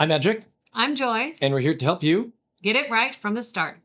I'm Edric. I'm Joy. And we're here to help you get it right from the start.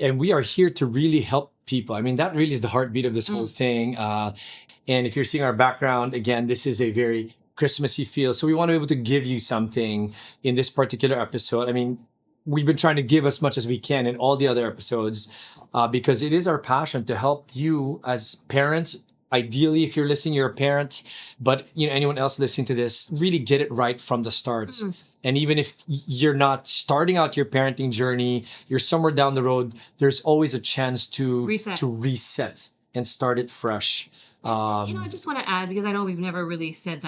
and we are here to really help people. I mean, that really is the heartbeat of this whole thing. And if you're seeing our background, again, this is a very Christmassy feel. So we want to be able to give you something in this particular episode. I mean, we've been trying to give as much as we can in all the other episodes because it is our passion to help you as parents. Ideally, if you're listening, you're a parent, but anyone else listening to this, really get it right from the start. And even if you're not starting out your parenting journey, you're somewhere down the road, there's always a chance to reset and start it fresh. I just want to add, because I know we've never really said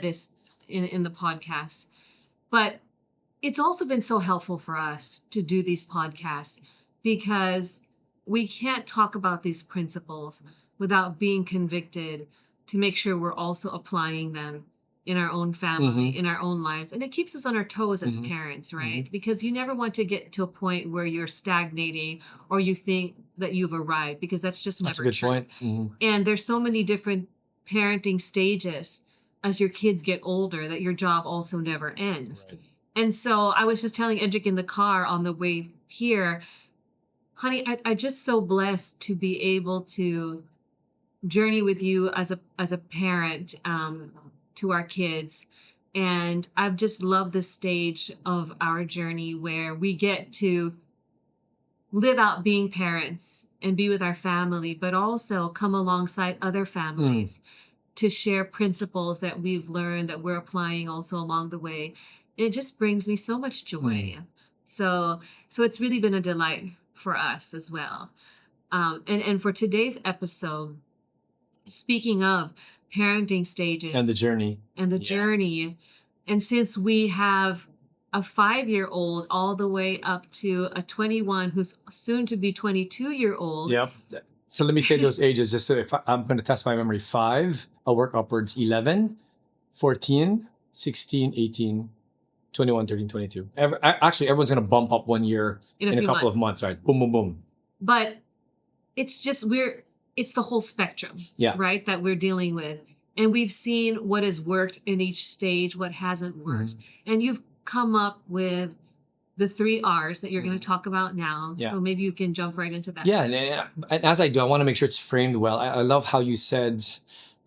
this in the podcast, but it's also been so helpful for us to do these podcasts because we can't talk about these principles without being convicted to make sure we're also applying them in our own family, in our own lives. And it keeps us on our toes as parents, right? Because you never want to get to a point where you're stagnating or you think that you've arrived, because that's just never true. That's a good point. And there's so many different parenting stages as your kids get older that your job also never ends. Right. And so I was just telling Edric in the car on the way here, honey, I'm just so blessed to be able to journey with you as a parent to our kids. And I've just loved this stage of our journey where we get to live out being parents and be with our family, but also come alongside other families to share principles that we've learned that we're applying also along the way. It just brings me so much joy. So it's really been a delight for us as well. And for today's episode, speaking of parenting stages and the journey, and since we have a 5-year-old all the way up to a 21 who's soon to be 22-year-old. Yep. So let me say those ages just so if I'm going to test my memory. 5, I'll work upwards. 11, 14, 16, 18, 21, 13, 22. Actually, everyone's going to bump up 1 year in a couple of months, right? Boom, boom, boom. But it's just it's the whole spectrum, right, that we're dealing with. And we've seen what has worked in each stage, what hasn't worked. And you've come up with the 3 R's that you're going to talk about now. So maybe you can jump right into that. Yeah, and as I do, I want to make sure it's framed well. I love how you said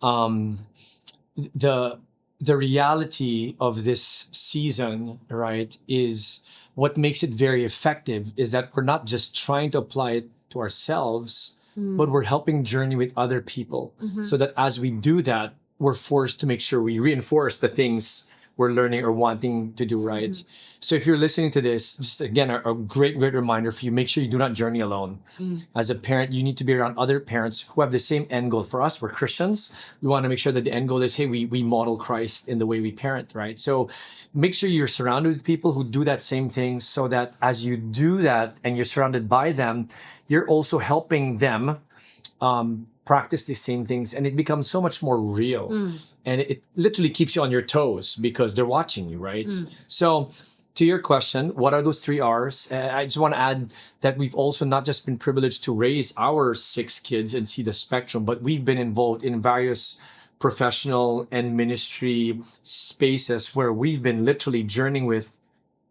the reality of this season, right, is what makes it very effective is that we're not just trying to apply it to ourselves, but we're helping journey with other people so that as we do that, we're forced to make sure we reinforce the things we're learning or wanting to do right. So if you're listening to this, just again, a great reminder for you, make sure you do not journey alone. As a parent, you need to be around other parents who have the same end goal. For us, we're Christians. We want to make sure that the end goal is, hey, we model Christ in the way we parent, right? So make sure you're surrounded with people who do that same thing so that as you do that and you're surrounded by them, you're also helping them practice the same things, and it becomes so much more real. And it literally keeps you on your toes because they're watching you, right? So to your question, what are those 3 R's? I just want to add that we've also not just been privileged to raise our 6 kids and see the spectrum, but we've been involved in various professional and ministry spaces where we've been literally journeying with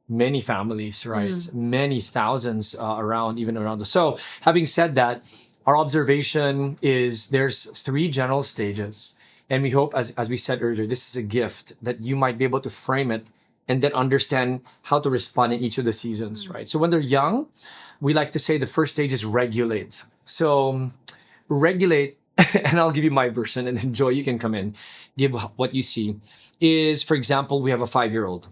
many families, right? Many thousands around. So having said that, our observation is there's 3 general stages. And we hope, as we said earlier, this is a gift that you might be able to frame it and then understand how to respond in each of the seasons, right? So when they're young, we like to say the first stage is regulate. So regulate, and I'll give you my version, and then Joy, you can come in, give what you see, is, for example, we have a 5-year-old.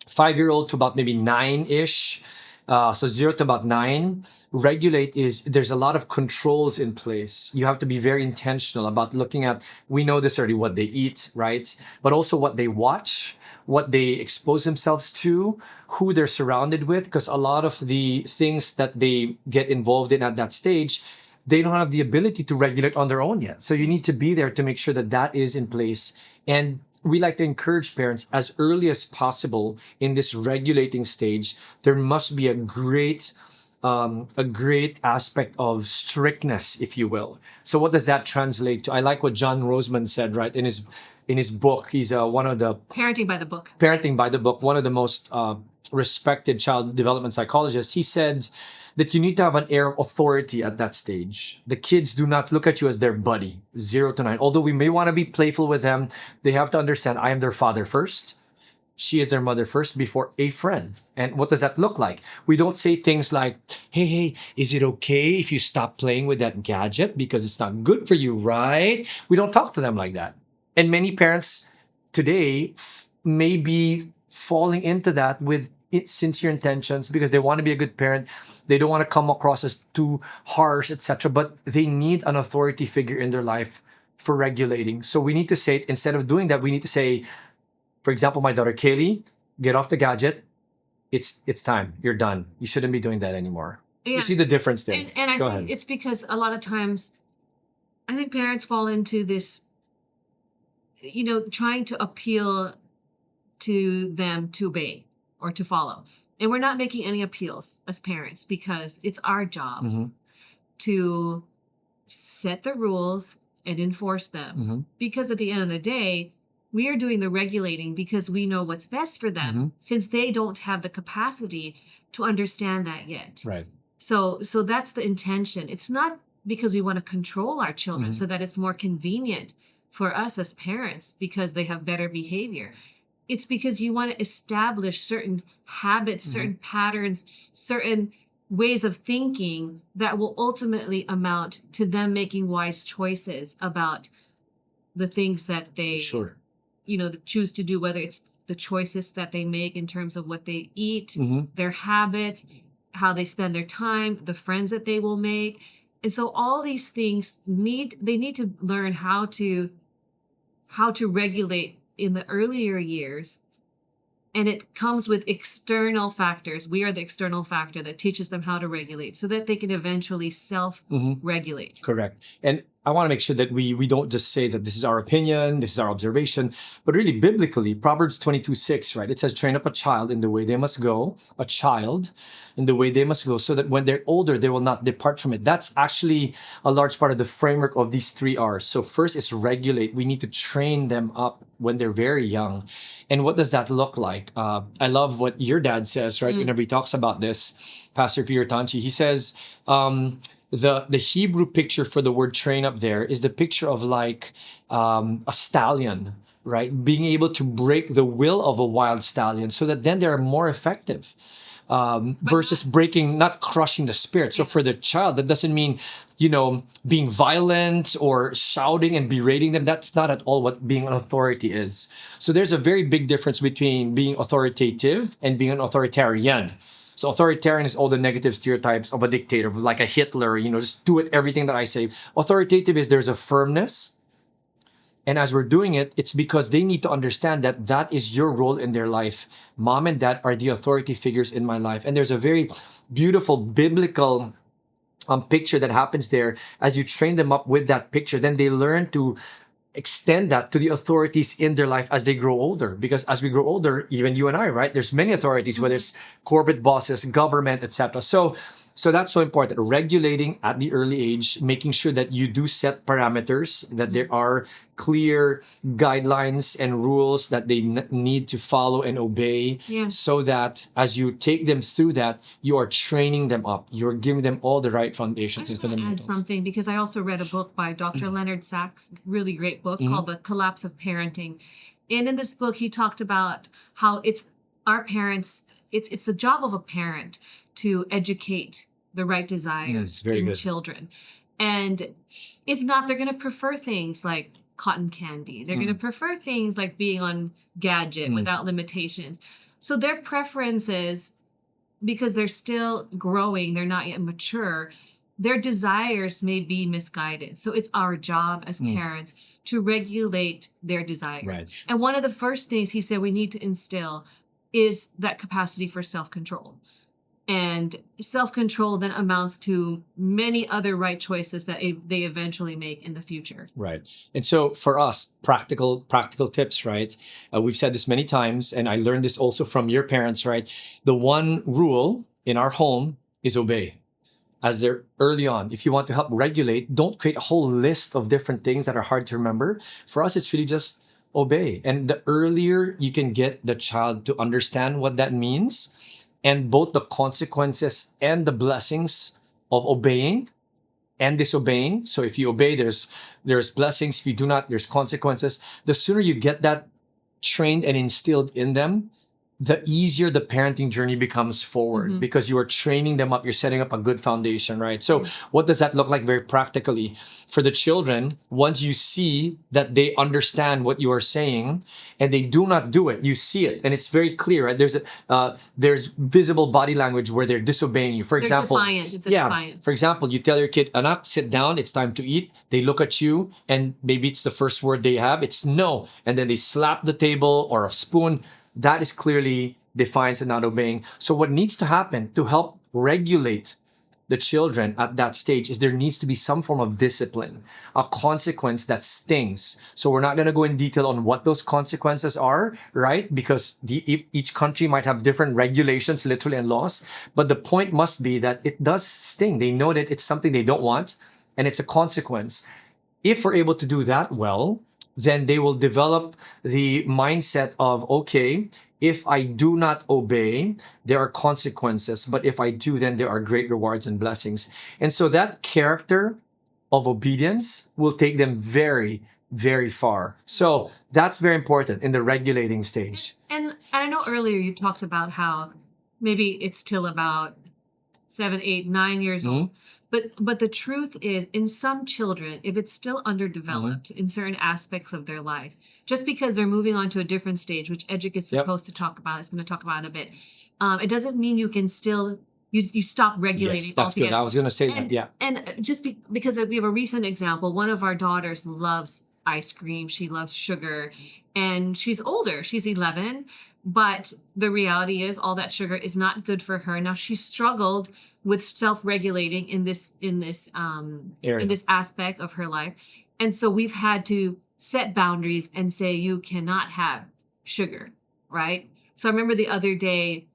5-year-old to about maybe 9-ish. So 0 to about 9. Regulate is there's a lot of controls in place. You have to be very intentional about looking at, we know this already, what they eat, right? But also what they watch, what they expose themselves to, who they're surrounded with, because a lot of the things that they get involved in at that stage, they don't have the ability to regulate on their own yet. So you need to be there to make sure that that is in place. And we like to encourage parents as early as possible in this regulating stage. There must be a great aspect of strictness, if you will. So what does that translate to? I like what John Roseman said, right, in his book. He's one of the Parenting by the book. Parenting by the book, one of the most respected child development psychologists. He said that you need to have an air of authority at that stage. The kids do not look at you as their buddy, 0 to 9. Although we may want to be playful with them, they have to understand I am their father first. She is their mother first before a friend. And what does that look like? We don't say things like, hey, is it okay if you stop playing with that gadget because it's not good for you, right? We don't talk to them like that. And many parents today may be falling into that with sincere intentions because they want to be a good parent. They don't want to come across as too harsh, etc. But they need an authority figure in their life for regulating. So we need to say, instead of doing that, we need to say, for example, my daughter Kaylee, get off the gadget. It's time. You're done. You shouldn't be doing that anymore. Yeah. You see the difference there. And I Go think ahead. it's because a lot of times I think parents fall into this, trying to appeal to them to obey or to follow. And we're not making any appeals as parents because it's our job to set the rules and enforce them. Because at the end of the day, we are doing the regulating because we know what's best for them since they don't have the capacity to understand that yet. Right. So that's the intention. It's not because we want to control our children so that it's more convenient for us as parents because they have better behavior. It's because you want to establish certain habits, certain patterns, certain ways of thinking that will ultimately amount to them making wise choices about the things that they choose to do, whether it's the choices that they make in terms of what they eat, their habits, how they spend their time, the friends that they will make. And so all these things need to learn how to regulate in the earlier years. And it comes with external factors. We are the external factor that teaches them how to regulate so that they can eventually self-regulate. Correct. And I want to make sure that we don't just say that this is our opinion, this is our observation, but really biblically, Proverbs 22:6, right? It says, train up a child in the way they must go, a child in the way they must go, so that when they're older, they will not depart from it. That's actually a large part of the framework of these 3 R's. So first is regulate. We need to train them up when they're very young. And what does that look like? I love what your dad says, right? Whenever he talks about this, Pastor Peter Tanchi, he says, the Hebrew picture for the word train up there is the picture of like a stallion, right? Being able to break the will of a wild stallion so that then they're more effective. Versus not crushing the spirit. So for the child, that doesn't mean, being violent or shouting and berating them. That's not at all what being an authority is. So there's a very big difference between being authoritative and being an authoritarian. So authoritarian is all the negative stereotypes of a dictator, like a Hitler, just do everything that I say. Authoritative is there's a firmness. And as we're doing it, it's because they need to understand that that is your role in their life. Mom and dad are the authority figures in my life. And there's a very beautiful biblical picture that happens there. As you train them up with that picture, then they learn to extend that to the authorities in their life as they grow older. Because as we grow older, even you and I, right? There's many authorities, whether it's corporate bosses, government, etc. So that's so important. Regulating at the early age, making sure that you do set parameters, that there are clear guidelines and rules that they need to follow and obey, so that as you take them through that, you are training them up. You're giving them all the right foundations and fundamentals. I just want to add something because I also read a book by Dr. Leonard Sachs, really great book called The Collapse of Parenting. And in this book, he talked about how it's our parents, it's the job of a parent to educate the right desires in children. And if not, they're going to prefer things like cotton candy. They're going to prefer things like being on gadget without limitations. So their preferences, because they're still growing, they're not yet mature, their desires may be misguided. So it's our job as parents to regulate their desires. Right. And one of the first things he said we need to instill is that capacity for self-control. And self-control then amounts to many other right choices that they eventually make in the future. Right. And so for us, practical tips, right? We've said this many times, and I learned this also from your parents, right? The one rule in our home is obey. As they're early on, if you want to help regulate, don't create a whole list of different things that are hard to remember. For us, it's really just obey. And the earlier you can get the child to understand what that means, and both the consequences and the blessings of obeying and disobeying. So if you obey, there's blessings. If you do not, there's consequences. The sooner you get that trained and instilled in them, the easier the parenting journey becomes forward, because you are training them up. You're setting up a good foundation, right? So what does that look like very practically? For the children, once you see that they understand what you are saying and they do not do it, you see it. And it's very clear, right? There's visible body language where they're disobeying you. For example, defiant. It's a defiance. For example, you tell your kid, Anak, sit down, it's time to eat. They look at you and maybe it's the first word they have, it's no. And then they slap the table or a spoon. That is clearly defiance and not obeying. So what needs to happen to help regulate the children at that stage is there needs to be some form of discipline, a consequence that stings. So we're not going to go in detail on what those consequences are, right? Because each country might have different regulations, literally, and laws. But the point must be that it does sting. They know that it's something they don't want, and it's a consequence. If we're able to do that well, then they will develop the mindset of, okay, if I do not obey, there are consequences. But if I do, then there are great rewards and blessings. And so that character of obedience will take them very, very far. So that's very important in the regulating stage. And I know earlier you talked about how maybe it's still about 7, 8, 9 years old. But the truth is, in some children, if it's still underdeveloped in certain aspects of their life, just because they're moving on to a different stage, which Edric is supposed to talk about, is going to talk about in a bit, it doesn't mean you can still, you stop regulating. Yes, that's altogether. good. I was going to say that, yeah. And just because we have a recent example, one of our daughters loves ice cream. She loves sugar. And she's older. She's 11. But the reality is all that sugar is not good for her. Now, she struggled with self-regulating in this aspect of her life. And so we've had to set boundaries and say, you cannot have sugar, right? So I remember the other day,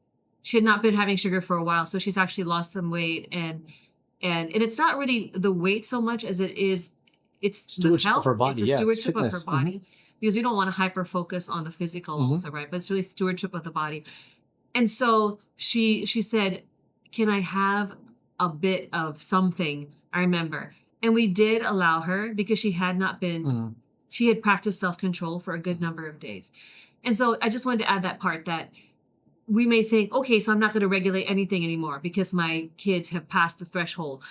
she had not been having sugar for a while. So she's actually lost some weight. And it's not really the weight so much as it's stewardship the health. of her body. It's the Yeah, stewardship of her fitness. body. Because we don't want to hyper focus on the physical also, right? But it's really stewardship of the body. And so she said, can I have a bit of something? I remember. And we did allow her because she had not been, she had practiced self-control for a good number of days. And so I just wanted to add that part that we may think, okay, so I'm not going to regulate anything anymore because my kids have passed the threshold.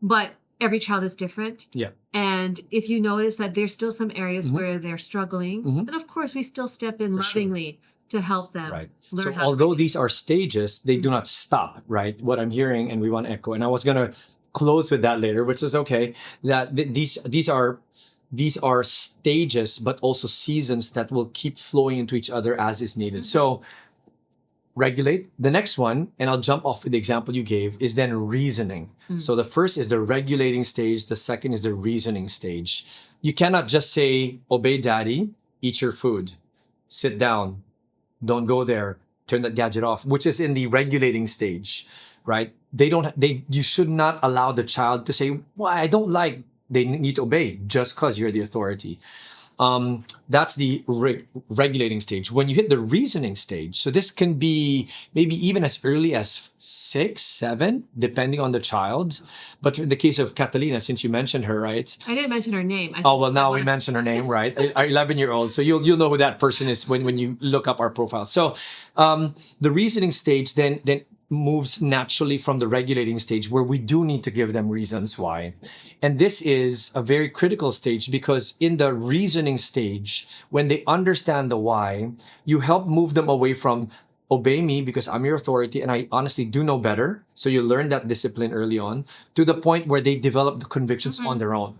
But every child is different. Yeah. And if you notice that there's still some areas where they're struggling, then of course we still step in lovingly to help them learn So how although these are stages, they do not stop, right? What I'm hearing, and we want to echo, and I was going to close with that later, which is okay, that these are stages, but also seasons that will keep flowing into each other as is needed. So regulate. The next one, and I'll jump off with the example you gave, is then reasoning. So the first is the regulating stage. The second is the reasoning stage. You cannot just say, obey daddy, eat your food, sit down, don't go there, turn that gadget off, which is in the regulating stage, right? You should not allow the child to say, well, I don't like, they need to obey just because you're the authority. That's the regulating stage. When you hit the reasoning stage, so this can be maybe even as early as 6, 7, depending on the child. But in the case of Catalina, since you mentioned her, right? I didn't mention her name. Now we mention her name, right? Our 11-year-old. So you'll know who that person is when you look up our profile. So the reasoning stage then moves naturally from the regulating stage, where we do need to give them reasons why. And this is a very critical stage, because in the reasoning stage, when they understand the why, you help move them away from, obey me because I'm your authority and I honestly do know better. So you learn that discipline early on to the point where they develop the convictions on their own.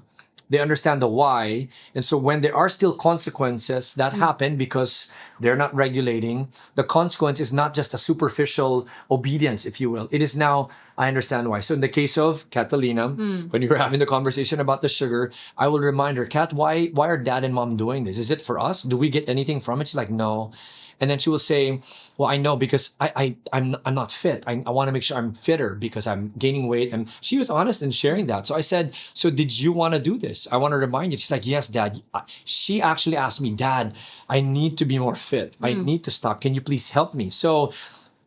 They understand the why. And so when there are still consequences that happen because they're not regulating, the consequence is not just a superficial obedience, if you will. It is now, I understand why. So in the case of Catalina, when we were having the conversation about the sugar, I will remind her, Kat, why are dad and mom doing this? Is it for us? Do we get anything from it? She's like, no. And then she will say, well, I know because I'm not fit. I want to make sure I'm fitter because I'm gaining weight. And she was honest in sharing that. So I said, so did you want to do this? I want to remind you. She's like, yes, dad. She actually asked me, Dad, I need to be more fit. I need to stop. Can you please help me? So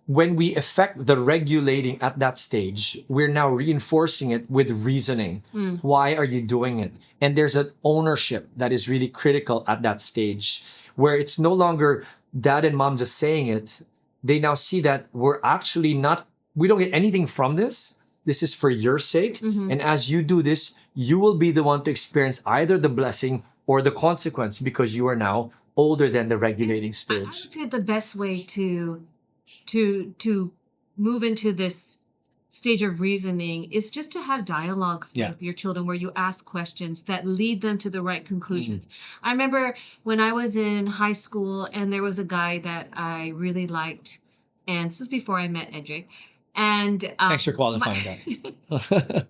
when we effect the regulating at that stage, we're now reinforcing it with reasoning. Why are you doing it? And there's an ownership that is really critical at that stage where it's no longer dad and mom just saying it. They now see that we're actually not, we don't get anything from this. This is for your sake. And as you do this, you will be the one to experience either the blessing or the consequence because you are now older than the regulating I stage. would say the best way to move into this stage of reasoning is just to have dialogues with your children where you ask questions that lead them to the right conclusions. I remember when I was in high school and there was a guy that I really liked, and this was before I met Edric. And Thanks for qualifying that.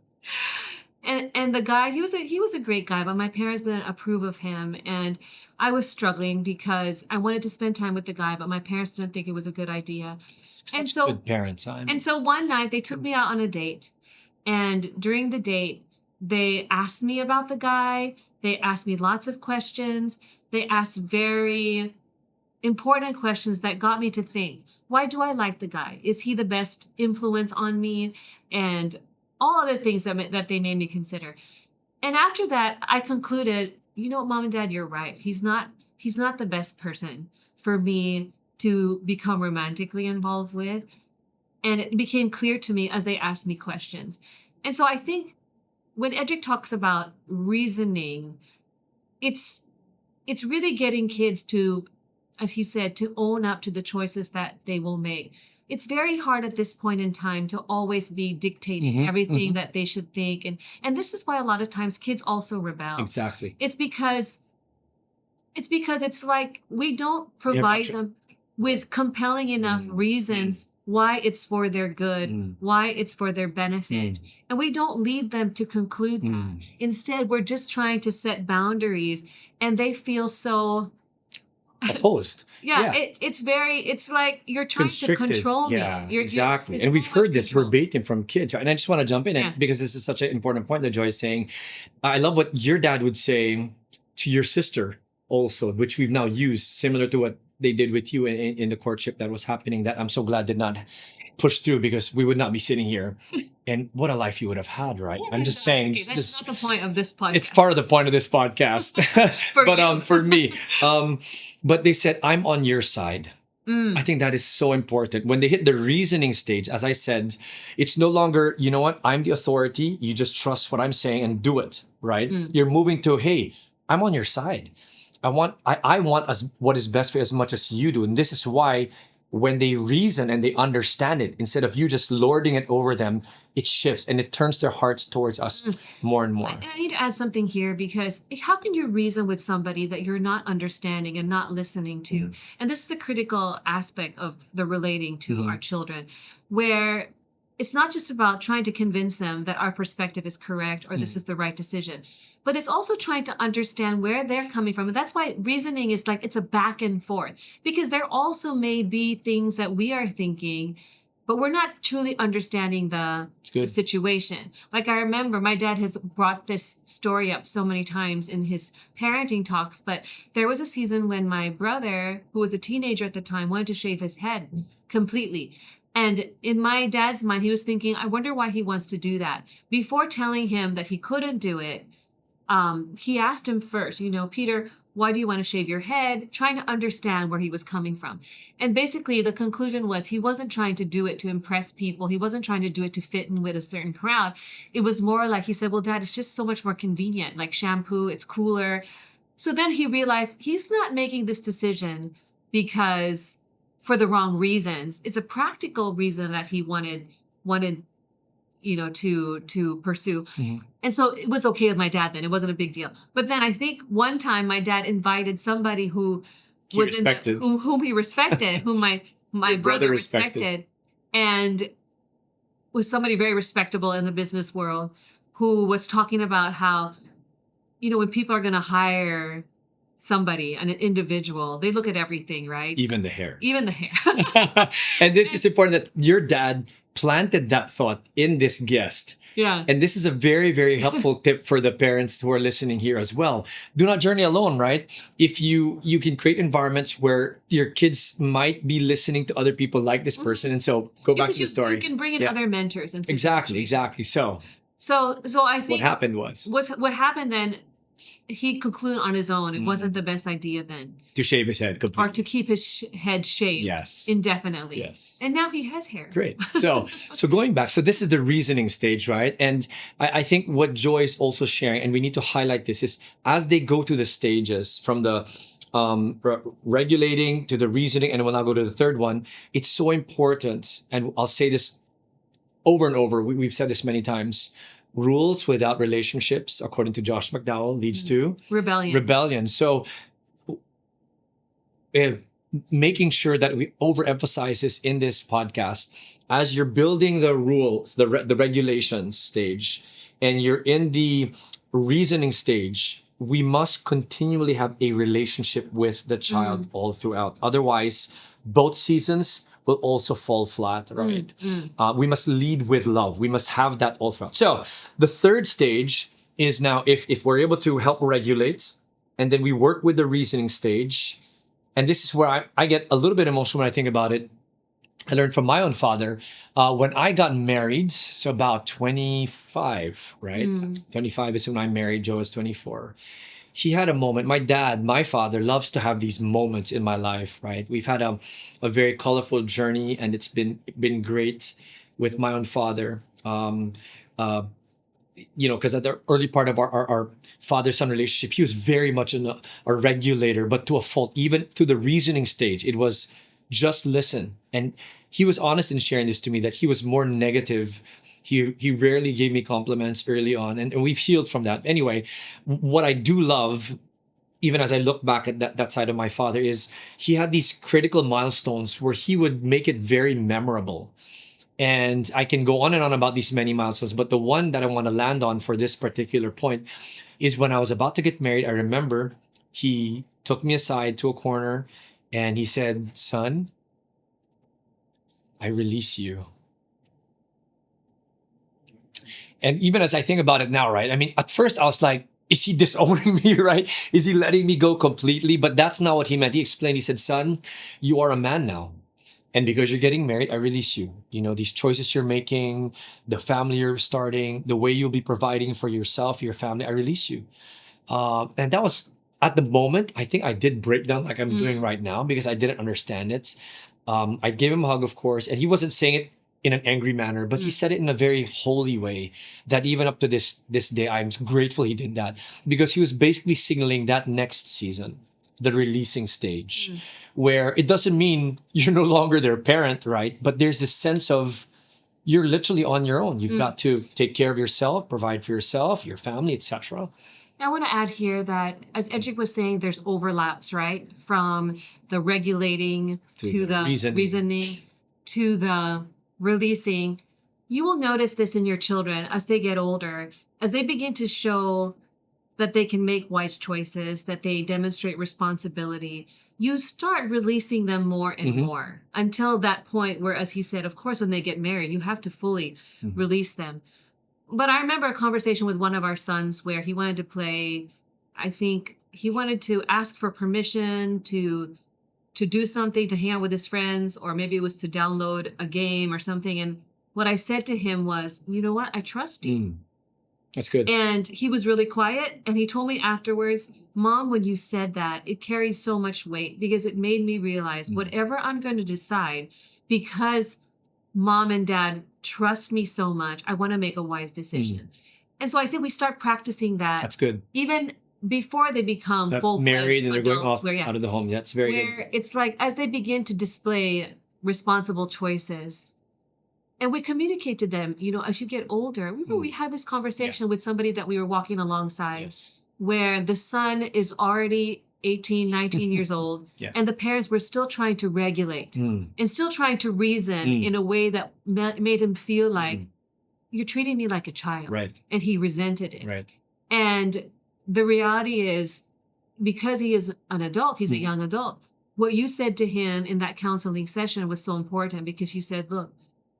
And the guy, he was a great guy, but my parents didn't approve of him, and I was struggling because I wanted to spend time with the guy, but my parents didn't think it was a good idea. Such good parents. And so one night they took me out on a date, and during the date they asked me about the guy. They asked me lots of questions. They asked very important questions that got me to think, why do I like the guy? Is he the best influence on me? And all other things that they made me consider. And after that, I concluded, you know what, Mom and Dad, you're right. He's not the best person for me to become romantically involved with. And it became clear to me as they asked me questions. And so I think when Edric talks about reasoning, it's really getting kids to, as he said, to own up to the choices that they will make. It's very hard at this point in time to always be dictating everything that they should think. And this is why a lot of times kids also rebel. Exactly. It's because it's like we don't provide them with compelling enough reasons why it's for their good, why it's for their benefit. And we don't lead them to conclude that. Instead, we're just trying to set boundaries, and they feel so opposed. It's like you're trying to control me. Exactly. And we've heard this verbatim from kids. And I just want to jump in because this is such an important point that Joy is saying. I love what your dad would say to your sister also, which we've now used similar to what they did with you in the courtship that was happening, that I'm so glad did not push through because we would not be sitting here. And what a life you would have had, right? I'm just saying. Okay, that's not the point of this podcast. It's part of the point of this podcast. For me. But they said, I'm on your side. I think that is so important. When they hit the reasoning stage, as I said, it's no longer, you know what, I'm the authority. You just trust what I'm saying and do it, right? You're moving to, hey, I'm on your side. I want as what is best for you as much as you do. And this is why when they reason and they understand it, instead of you just lording it over them, it shifts and it turns their hearts towards us more and more. And I need to add something here, because how can you reason with somebody that you're not understanding and not listening to? And this is a critical aspect of the relating to our children, where it's not just about trying to convince them that our perspective is correct or this is the right decision, but it's also trying to understand where they're coming from. And that's why reasoning is like, it's a back and forth, because there also may be things that we are thinking, but we're not truly understanding the situation. Like, I remember my dad has brought this story up so many times in his parenting talks, but there was a season when my brother, who was a teenager at the time, wanted to shave his head completely. And in my dad's mind, he was thinking, I wonder why he wants to do that. Before telling him that he couldn't do it, he asked him first, Peter, why do you want to shave your head? Trying to understand where he was coming from. And basically the conclusion was he wasn't trying to do it to impress people. He wasn't trying to do it to fit in with a certain crowd. It was more like, he said, well, Dad, it's just so much more convenient, like shampoo, it's cooler. So then he realized he's not making this decision because for the wrong reasons. It's a practical reason that he wanted to pursue. Mm-hmm. And so it was okay with my dad then. It wasn't a big deal. But then I think one time my dad invited somebody who He respected. whom he respected, whom my Your brother respected, and was somebody very respectable in the business world, who was talking about how, when people are going to hire somebody, an individual, they look at everything, right? Even the hair. Even the hair. And this is important that your dad planted that thought in this guest. Yeah. And this is a very, very helpful tip for the parents who are listening here as well. Do not journey alone, right? If you can create environments where your kids might be listening to other people like this person. And so go back to the story. You can bring in other mentors and Exactly. So I think what happened was what happened then, he concluded on his own. It wasn't the best idea then. to shave his head completely. Or to keep his head shaved. Yes. Indefinitely. Yes. And now he has hair. Great. So going back, so this is the reasoning stage, right? And I think what Joy is also sharing, and we need to highlight this, is as they go through the stages from the regulating to the reasoning, and we'll now go to the third one, it's so important, and I'll say this over and over, we've said this many times, rules without relationships, according to Josh McDowell, leads to rebellion. So making sure that we overemphasize this in this podcast, as you're building the rules, the regulations stage, and you're in the reasoning stage, we must continually have a relationship with the child all throughout. Otherwise, both seasons will also fall flat, right? We must lead with love. We must have that all throughout. So the third stage is now if we're able to help regulate, and then we work with the reasoning stage. And this is where I get a little bit emotional when I think about it. I learned from my own father when I got married, so about 25, right? 25 is when I married. Joe is 24. He had a moment. My father loves to have these moments in my life, right? We've had a very colorful journey, and it's been great with my own father. Because at the early part of our father-son relationship, he was very much a regulator, but to a fault. Even to the reasoning stage, it was just listen. And he was honest in sharing this to me, that he was more negative. He rarely gave me compliments early on, and we've healed from that. Anyway, what I do love, even as I look back at that side of my father, is he had these critical milestones where he would make it very memorable. And I can go on and on about these many milestones, but the one that I want to land on for this particular point is when I was about to get married. I remember he took me aside to a corner and he said, "Son, I release you." And even as I think about it now, right? I mean, at first I was like, is he disowning me, right? Is he letting me go completely? But that's not what he meant. He explained, he said, "Son, you are a man now. And because you're getting married, I release you. These choices you're making, the family you're starting, the way you'll be providing for yourself, your family, I release you." And that was, at the moment, I think I did break down like I'm doing right now, because I didn't understand it. I gave him a hug, of course, and he wasn't saying it in an angry manner, but he said it in a very holy way, that even up to this day, I'm grateful he did that, because he was basically signaling that next season, the releasing stage, where it doesn't mean you're no longer their parent, right? But there's this sense of you're literally on your own. You've got to take care of yourself, provide for yourself, your family, etc. I want to add here that, as Edric was saying, there's overlaps, right? From the regulating to the reasoning to the releasing. You will notice this in your children as they get older, as they begin to show that they can make wise choices, that they demonstrate responsibility. You start releasing them more and more, until that point where, as he said, of course, when they get married, you have to fully release them. But I remember a conversation with one of our sons where he wanted to play, I think he wanted to ask for permission to do something, to hang out with his friends, or maybe it was to download a game or something. And what I said to him was, "You know what? I trust you." That's good. And he was really quiet. And he told me afterwards, "Mom, when you said that, it carried so much weight, because it made me realize whatever I'm going to decide, because Mom and Dad trust me so much, I want to make a wise decision." And so I think we start practicing that. That's good. Even before they become full-fledged married and they're going adults, off where, out of the home. That's very good. where it's like as they begin to display responsible choices, and we communicate to them, as you get older. We had this conversation with somebody that we were walking alongside, Yes. where the son is already 18, 19 years old, Yeah. and the parents were still trying to regulate and still trying to reason in a way that made him feel like, you're treating me like a child. Right. And he resented it. Right. And the reality is, because he is an adult, he's a young adult, what you said to him in that counseling session was so important, because you said, look,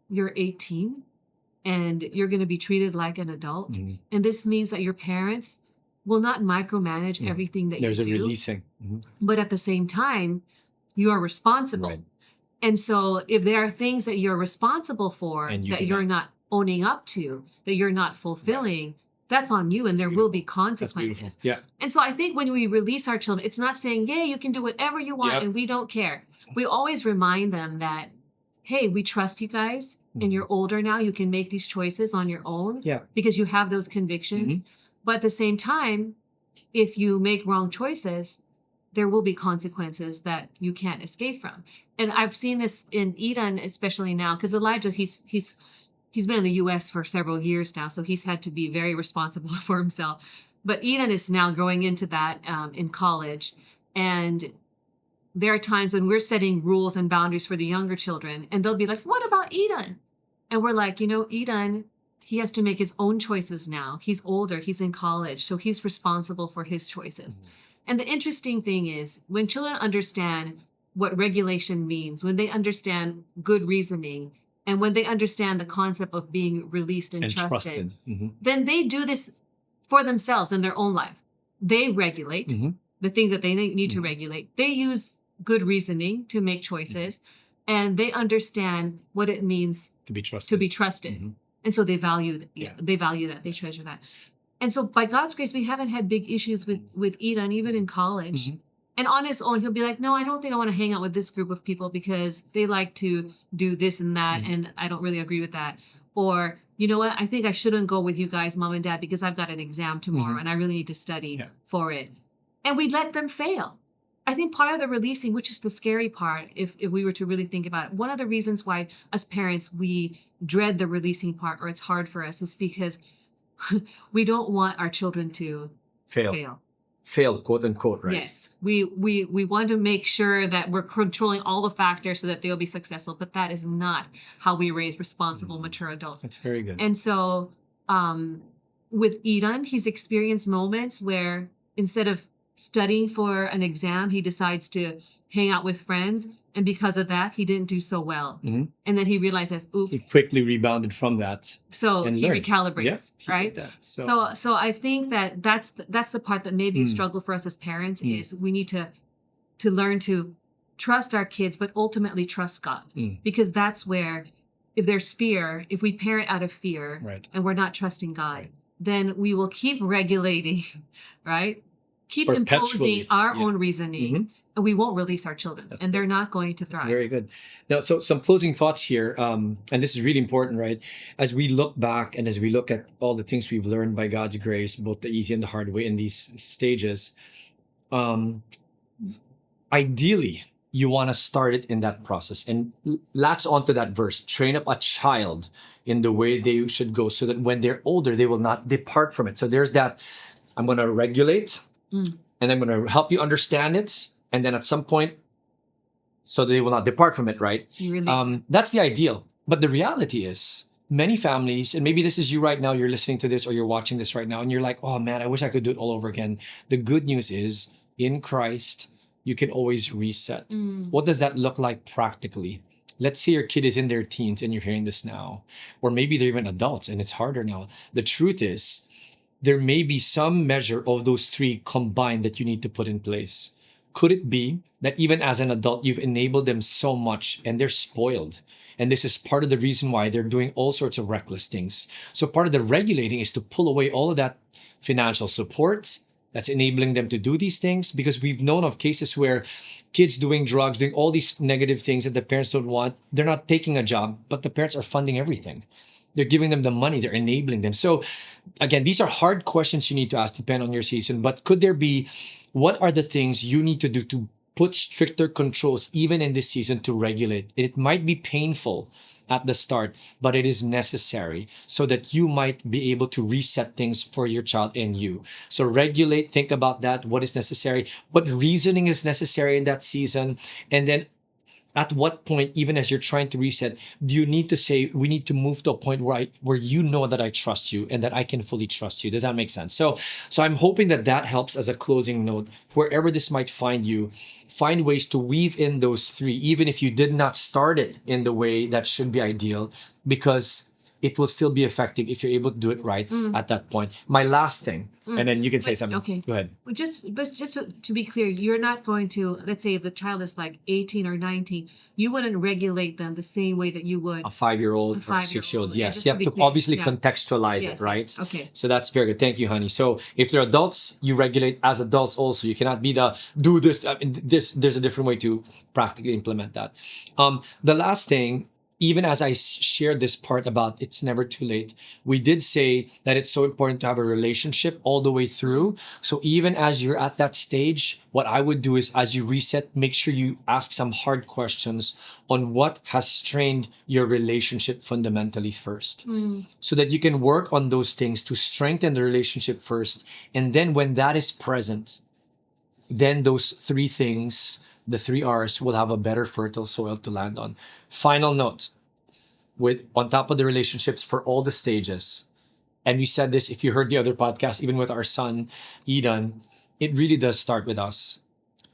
you're 18 and you're going to be treated like an adult. And this means that your parents will not micromanage everything that There's you a do. releasing. But at the same time, you are responsible. Right. And so if there are things that you're responsible for And that you're not owning up to, that you're not fulfilling, that's on you, and there will be consequences. Yeah. And so I think when we release our children, it's not saying, yeah, you can do whatever you want and we don't care. We always remind them that, hey, we trust you guys, and you're older now. You can make these choices on your own because you have those convictions. But at the same time, if you make wrong choices, there will be consequences that you can't escape from. And I've seen this in Eden, especially now, because Elijah, he's been in the U.S. for several years now, so he's had to be very responsible for himself. But Eden is now growing into that in college. And there are times when we're setting rules and boundaries for the younger children, and they'll be like, what about Eden? And we're like, Eden, he has to make his own choices now. He's older, he's in college, so he's responsible for his choices. And the interesting thing is, when children understand what regulation means, when they understand good reasoning, and when they understand the concept of being released and trusted, then they do this for themselves in their own life. They regulate the things that they need to regulate. They use good reasoning to make choices, and they understand what it means to be trusted. And so they value that. They value that. They treasure that. And so by God's grace, we haven't had big issues with Eden, even in college. And on his own, he'll be like, no, I don't think I want to hang out with this group of people because they like to do this and that, and I don't really agree with that. Or, you know what, I think I shouldn't go with you guys, mom and dad, because I've got an exam tomorrow and I really need to study for it. And we let them fail. I think part of the releasing, which is the scary part, if we were to really think about it, one of the reasons why as parents we dread the releasing part, or it's hard for us, is because we don't want our children to fail, quote unquote, right? Yes. We want to make sure that we're controlling all the factors so that they'll be successful, but that is not how we raise responsible, mature adults. That's very good. And so with Eden, he's experienced moments where instead of studying for an exam, he decides to hang out with friends. And because of that, he didn't do so well. And then he realizes, oops. He quickly rebounded from that. So he recalibrates, right? So I think that's the part that may be a struggle for us as parents is we need to learn to trust our kids, but ultimately trust God. Because that's where, if there's fear, if we parent out of fear and we're not trusting God, then we will keep regulating, right? Keep imposing our own reasoning. And we won't release our children, they're not going to thrive. Very good. Now, so some closing thoughts here, and this is really important, right? As we look back and as we look at all the things we've learned by God's grace, both the easy and the hard way in these stages, ideally, you want to start it in that process and latch onto that verse. Train up a child in the way they should go, so that when they're older, they will not depart from it. So there's that. I'm going to regulate, and I'm going to help you understand it. And then at some point, so they will not depart from it, right? That's the ideal. But the reality is, many families, and maybe this is you right now, you're listening to this or you're watching this right now, and you're like, oh man, I wish I could do it all over again. The good news is, in Christ, you can always reset. What does that look like practically? Let's say your kid is in their teens and you're hearing this now. Or maybe they're even adults and it's harder now. The truth is, there may be some measure of those three combined that you need to put in place. Could it be that even as an adult, you've enabled them so much and they're spoiled? And this is part of the reason why they're doing all sorts of reckless things. So part of the regulating is to pull away all of that financial support, that's enabling them to do these things, because we've known of cases where kids doing drugs, doing all these negative things that the parents don't want, they're not taking a job, but the parents are funding everything. They're giving them the money, they're enabling them. So again, these are hard questions you need to ask, depending on your season. But could there be, what are the things you need to do to put stricter controls even in this season to regulate? It might be painful at the start, but it is necessary so that you might be able to reset things for your child and you. So regulate, think about that. What is necessary? What reasoning is necessary in that season? And then at what point, even as you're trying to reset, do you need to say, we need to move to a point where you know that I trust you and that I can fully trust you? Does that make sense? So I'm hoping that that helps as a closing note. Wherever this might find you, find ways to weave in those three, even if you did not start it in the way that should be ideal, because it will still be effective if you're able to do it right at that point. My last thing, and then you can say something. Okay. Go ahead. But just to be clear, you're not going to, let's say if the child is like 18 or 19, you wouldn't regulate them the same way that you would A 5-year-old or a 5-year-old. 6-year-old. Yeah, Yes, just you to have be to clear. obviously Yeah. contextualize Yes, it, right? yes. Okay. So that's very good. Thank you, honey. So if they're adults, you regulate as adults also. You cannot be the do this. I mean, there's a different way to practically implement that. The last thing, even as I shared this part about it's never too late, we did say that it's so important to have a relationship all the way through. So even as you're at that stage, what I would do is, as you reset, make sure you ask some hard questions on what has strained your relationship fundamentally first, so that you can work on those things to strengthen the relationship first. And then when that is present, then those three things, the three R's, will have a better fertile soil to land on. Final note, with on top of the relationships for all the stages, and we said this if you heard the other podcast, even with our son Eden, it really does start with us.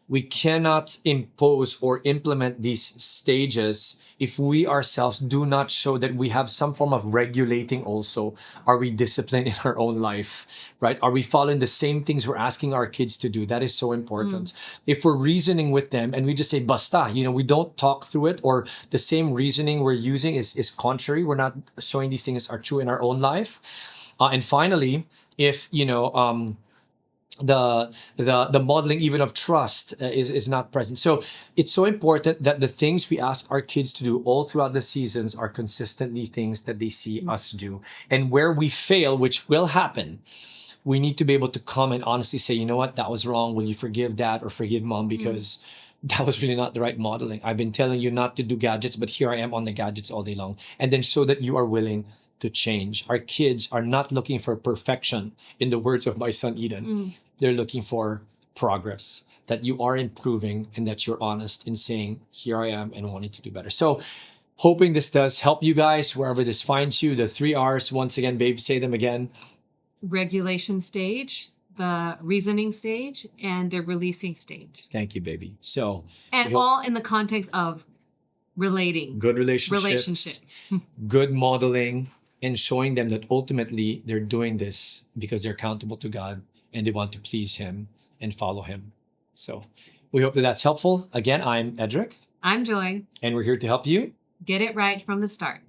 We cannot impose or implement these stages if we ourselves do not show that we have some form of regulating also. Are we disciplined in our own life, right? Are we following the same things we're asking our kids to do? That is so important. If we're reasoning with them and we just say, basta, we don't talk through it, or the same reasoning we're using is contrary, we're not showing these things are true in our own life. And finally, if, the modeling even of trust is not present. So it's so important that the things we ask our kids to do all throughout the seasons are consistently things that they see us do. And where we fail, which will happen, we need to be able to come and honestly say, you know what, that was wrong. Will you forgive dad or forgive mom? Because that was really not the right modeling. I've been telling you not to do gadgets, but here I am on the gadgets all day long. And then show that you are willing to change. Our kids are not looking for perfection, in the words of my son Eden. They're looking for progress, that you are improving and that you're honest in saying, here I am and wanting to do better. So hoping this does help you guys wherever this finds you. The three R's, once again, babe, say them again. Regulation stage, the reasoning stage, and the releasing stage. Thank you, baby. So, and all in the context of relating. Good relationships, good modeling, and showing them that ultimately they're doing this because they're accountable to God and they want to please Him and follow Him. So we hope that that's helpful. Again, I'm Edric. I'm Joy. And we're here to help you get it right from the start.